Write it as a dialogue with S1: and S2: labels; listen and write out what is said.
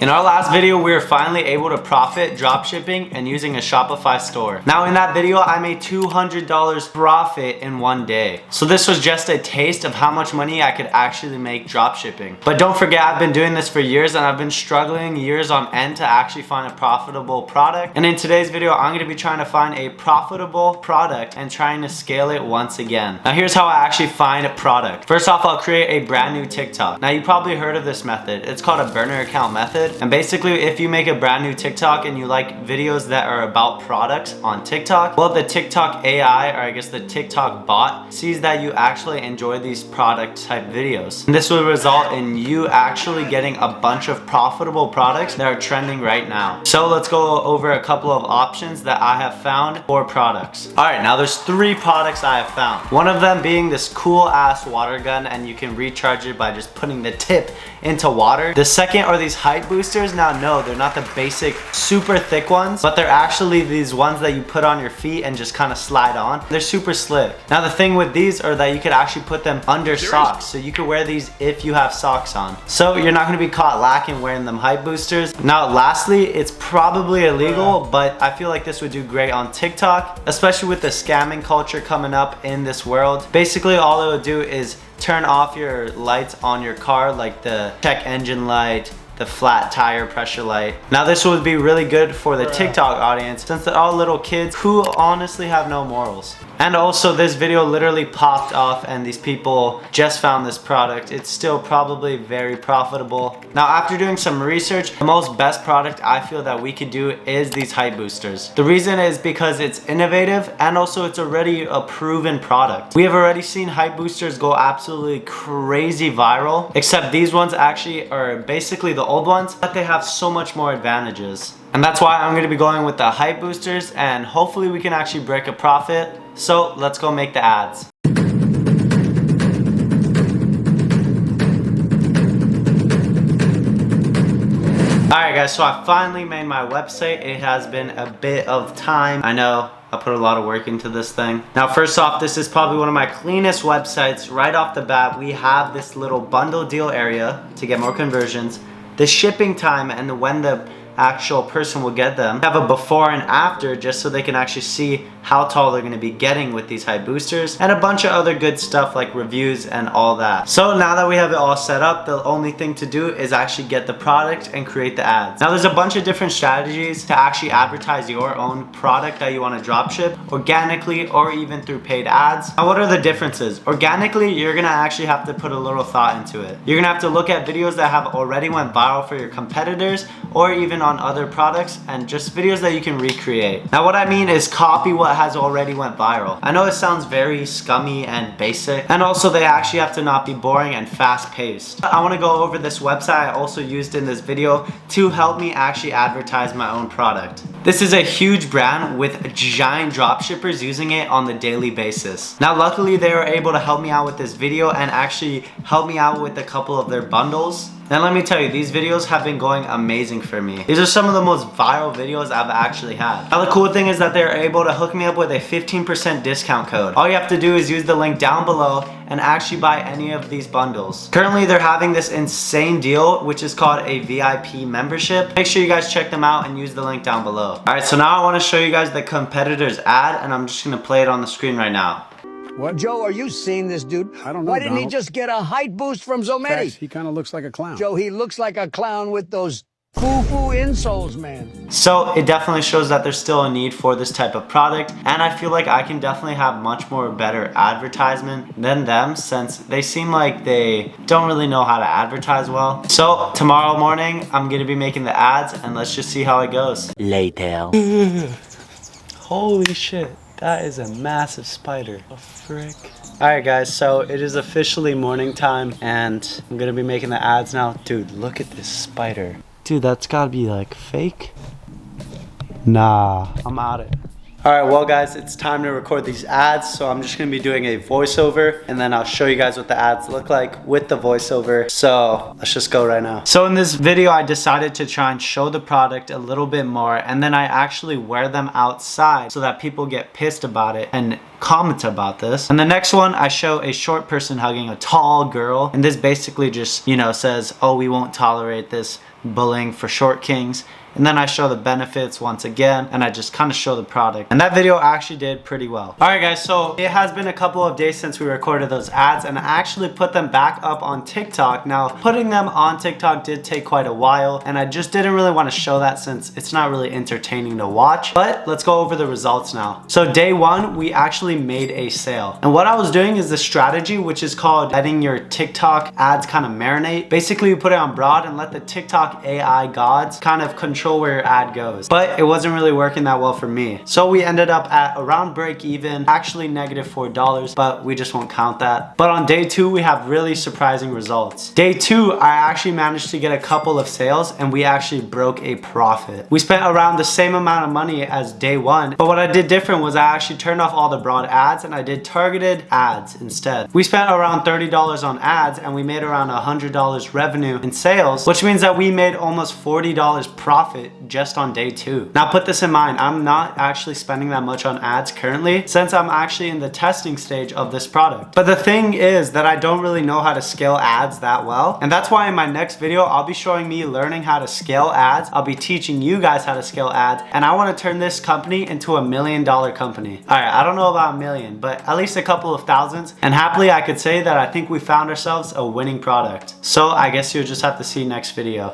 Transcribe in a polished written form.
S1: In our last video, we were finally able to profit dropshipping and using a Shopify store. Now in that video, I made $200 profit in one day. So this was just a taste of how much money I could actually make dropshipping. But don't forget, I've been doing this for years and I've been struggling years on end to actually find a profitable product. And in today's video, I'm gonna be trying to find a profitable product and trying to scale it once again. Now here's how I actually find a product. First off, I'll create a brand new TikTok. Now you probably heard of this method. It's called a burner account method. And basically, if you make a brand new TikTok and you like videos that are about products on TikTok, well, the TikTok AI, or I guess the TikTok bot, sees that you actually enjoy these product type videos. And this will result in you actually getting a bunch of profitable products that are trending right now. So let's go over a couple of options that I have found for products. All right, now there's 3 products I have found. One of them being this cool ass water gun, and you can recharge it by just putting the tip into water. The second are these height boosters. Now no, they're not the basic super thick ones, but they're actually these ones that you put on your feet and just kind of slide on. They're super slick. Now the thing with these are that you could actually put them under socks, so you could wear these if you have socks on, so you're not going to be caught lacking wearing them height boosters. Now lastly, it's probably illegal, but I feel like this would do great on TikTok, especially with the scamming culture coming up in this world. Basically all it would do is turn off your lights on your car, like the check engine light, the flat tire pressure light. Now this would be really good for the TikTok audience, since they're all little kids who honestly have no morals. And also this video literally popped off and these people just found this product. It's still probably very profitable. Now after doing some research, the most best product I feel that we could do is these height boosters. The reason is because it's innovative and also it's already a proven product. We have already seen height boosters go absolutely crazy viral, except these ones actually are basically the old ones, but they have so much more advantages. And that's why I'm going to be going with the height boosters, and hopefully we can actually break a profit. So let's go make the ads. Alright guys, so I finally made my website. It has been a bit of time. I know, I put a lot of work into this thing. Now first off, this is probably one of my cleanest websites. Right off the bat, we have this little bundle deal area to get more conversions, the shipping time and when the actual person will get them, have a before and after just so they can actually see how tall they're going to be getting with these height boosters, and a bunch of other good stuff like reviews and all that. So now that we have it all set up, the only thing to do is actually get the product and create the ads. Now there's a bunch of different strategies to actually advertise your own product that you want to dropship, organically or even through paid ads. Now what are the differences? Organically, you're going to actually have to put a little thought into it. You're going to have to look at videos that have already went viral for your competitors or even on other products, and just videos that you can recreate. Now what I mean is copy what has already went viral. I know it sounds very scummy and basic, and also they actually have to not be boring and fast paced. I want to go over this website I also used in this video to help me actually advertise my own product. This is a huge brand with giant dropshippers using it on the daily basis. Now luckily they were able to help me out with this video and actually help me out with a couple of their bundles. And let me tell you, these videos have been going amazing for me. These are some of the most viral videos I've actually had. Now the cool thing is that they're able to hook me up with a 15% discount code. All you have to do is use the link down below and actually buy any of these bundles. Currently they're having this insane deal, which is called a VIP membership. Make sure you guys check them out and use the link down below. Alright, so now I want to show you guys the competitor's ad, and I'm just going to play it on the screen right now.
S2: What? Joe, are you seeing this dude?
S3: I don't know,
S2: Why didn't he
S3: Donald.
S2: just get a height boost from Zometti?
S3: Facts, he kind of looks like a clown.
S2: Joe, he looks like a clown with those foo-foo insoles, man.
S1: So it definitely shows that there's still a need for this type of product, and I feel like I can definitely have much more better advertisement than them, since they seem like they don't really know how to advertise well. So tomorrow morning I'm gonna be making the ads, and let's just see how it goes.
S4: Later.
S1: Holy shit, that is a massive spider. Oh frick. Alright guys, so it is officially morning time and I'm gonna be making the ads now. Dude, look at this spider. Dude, that's gotta be like fake. Nah, I'm out it. Alright, well guys, it's time to record these ads, so I'm just gonna be doing a voiceover and then I'll show you guys what the ads look like with the voiceover. So let's just go right now. So in this video, I decided to try and show the product a little bit more, and then I actually wear them outside so that people get pissed about it and comment about this. And the next one, I show a short person hugging a tall girl, and this basically just, you know, says, oh, we won't tolerate this bullying for short kings. And then I show the benefits once again, and I just kind of show the product. And that video actually did pretty well. All right guys, so it has been a couple of days since we recorded those ads, and I actually put them back up on TikTok. Now, putting them on TikTok did take quite a while, and I just didn't really want to show that since it's not really entertaining to watch. But let's go over the results now. So day one, we actually made a sale. And what I was doing is the strategy, which is called letting your TikTok ads kind of marinate. Basically, you put it on broad and let the TikTok AI gods kind of control where your ad goes. But it wasn't really working that well for me. So we ended up at around break even, actually negative $4, but we just won't count that. But on day two, we have really surprising results. Day two, I actually managed to get a couple of sales and we actually broke a profit. We spent around the same amount of money as day one, but what I did different was I actually turned off all the broad ads and I did targeted ads instead. We spent around $30 on ads and we made around $100 revenue in sales, which means that we made almost $40 profit just on day two. Now put this in mind, I'm not actually spending that much on ads currently since I'm actually in the testing stage of this product. But the thing is that I don't really know how to scale ads that well. And that's why in my next video, I'll be showing me learning how to scale ads. I'll be teaching you guys how to scale ads. And I want to turn this company into $1 million company. All right, I don't know about a million, but at least a couple of thousands. And happily, I could say that I think we found ourselves a winning product. So I guess you'll just have to see next video.